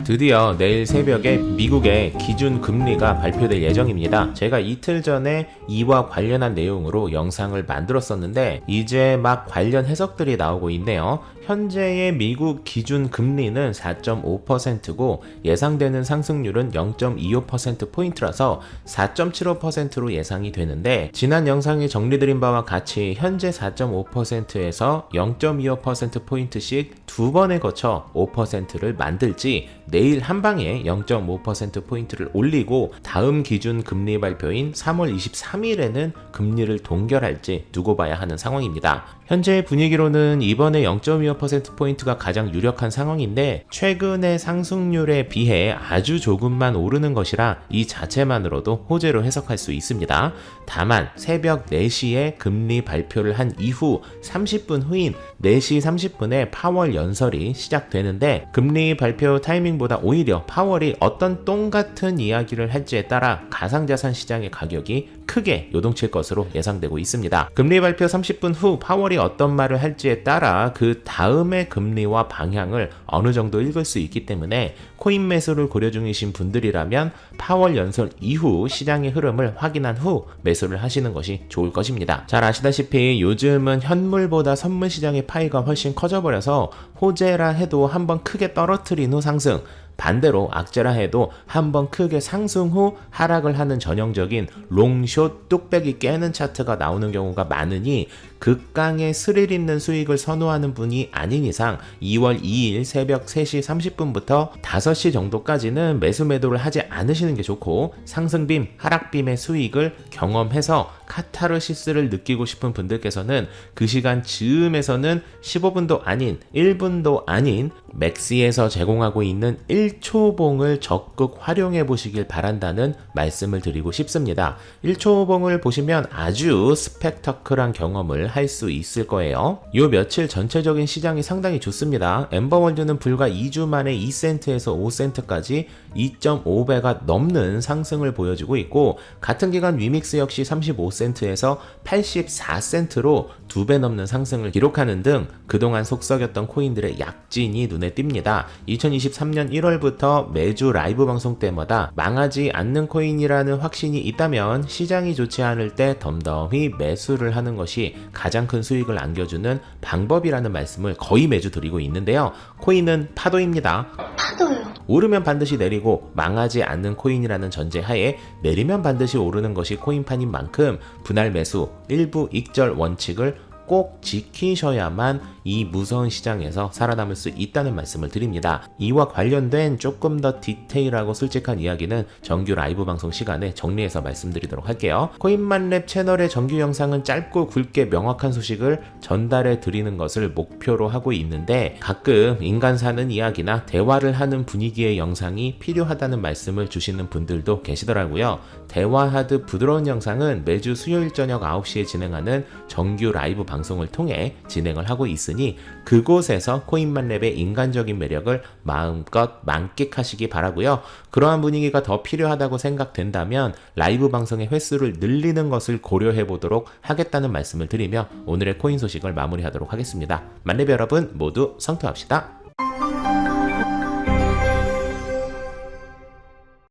드디어 내일 새벽에 미국의 기준 금리가 발표될 예정입니다. 제가 이틀 전에 이와 관련한 내용으로 영상을 만들었었는데 이제 막 관련 해석들이 나오고 있네요. 현재의 미국 기준 금리는 4.5%고 예상되는 상승률은 0.25%포인트라서 4.75%로 예상이 되는데, 지난 영상에 정리드린 바와 같이 현재 4.5%에서 0.25%포인트씩 두 번에 거쳐 5%를 만들지, 내일 한 방에 0.5%포인트를 올리고 다음 기준 금리 발표인 3월 23일에는 금리를 동결할지 두고 봐야 하는 상황입니다. 현재 분위기로는 이번에 0.25%포인트가 가장 유력한 상황인데, 최근의 상승률에 비해 아주 조금만 오르는 것이라 이 자체만으로도 호재로 해석할 수 있습니다. 다만 새벽 4시에 금리 발표를 한 이후 30분 후인 4시 30분에 파월 연설이 시작되는데, 금리 발표 타이밍보다 오히려 파월이 어떤 똥 같은 이야기를 할지에 따라 가상자산 시장의 가격이 크게 요동칠 것으로 예상되고 있습니다. 금리 발표 30분 후 파월이 어떤 말을 할지에 따라 그 다음의 금리와 방향을 어느 정도 읽을 수 있기 때문에 코인 매수를 고려 중이신 분들이라면 파월 연설 이후 시장의 흐름을 확인한 후 매수를 하시는 것이 좋을 것입니다. 잘 아시다시피 요즘은 현물보다 선물 시장의 파이가 훨씬 커져버려서 호재라 해도 한번 크게 떨어뜨린 후 상승, 반대로 악재라 해도 한번 크게 상승 후 하락을 하는 전형적인 롱숏 뚝배기 깨는 차트가 나오는 경우가 많으니, 극강의 스릴 있는 수익을 선호하는 분이 아닌 이상 2월 2일 새벽 3시 30분부터 5시 정도까지는 매수 매도를 하지 않으시는 게 좋고, 상승빔, 하락빔의 수익을 경험해서 카타르시스를 느끼고 싶은 분들께서는 그 시간 즈음에서는 15분도 아닌 1분도 아닌 맥시에서 제공하고 있는 1초봉을 적극 활용해 보시길 바란다는 말씀을 드리고 싶습니다. 1초봉을 보시면 아주 스펙터클한 경험을 할 수 있을 거예요. 요 며칠 전체적인 시장이 상당히 좋습니다. 엠버월드는 불과 2주 만에 2센트에서 5센트까지 2.5배가 넘는 상승을 보여주고 있고, 같은 기간 위믹스 역시 35센트에서 84센트로 2배 넘는 상승을 기록하는 등 그동안 속썩였던 코인들의 약진이 눈에 띕니다. 2023년 1월부터 매주 라이브 방송 때마다 망하지 않는 코인이라는 확신이 있다면 시장이 좋지 않을 때 덤덤히 매수를 하는 것이 가장 큰 수익을 안겨주는 방법이라는 말씀을 거의 매주 드리고 있는데요. 코인은 파도입니다. 파도요. 오르면 반드시 내리고 망하지 않는 코인이라는 전제하에 내리면 반드시 오르는 것이 코인판인 만큼 분할 매수, 일부 익절 원칙을 꼭 지키셔야만 이 무서운 시장에서 살아남을 수 있다는 말씀을 드립니다. 이와 관련된 조금 더 디테일하고 솔직한 이야기는 정규 라이브 방송 시간에 정리해서 말씀드리도록 할게요. 코인만랩 채널의 정규 영상은 짧고 굵게 명확한 소식을 전달해 드리는 것을 목표로 하고 있는데, 가끔 인간 사는 이야기나 대화를 하는 분위기의 영상이 필요하다는 말씀을 주시는 분들도 계시더라고요. 대화하듯 부드러운 영상은 매주 수요일 저녁 9시에 진행하는 정규 라이브 방송을 통해 진행을 하고 있으니 그곳에서 코인만랩의 인간적인 매력을 마음껏 만끽하시기 바라고요. 그러한 분위기가 더 필요하다고 생각된다면 라이브 방송의 횟수를 늘리는 것을 고려해 보도록 하겠다는 말씀을 드리며 오늘의 코인 소식을 마무리하도록 하겠습니다. 만렙 여러분 모두 성투합시다.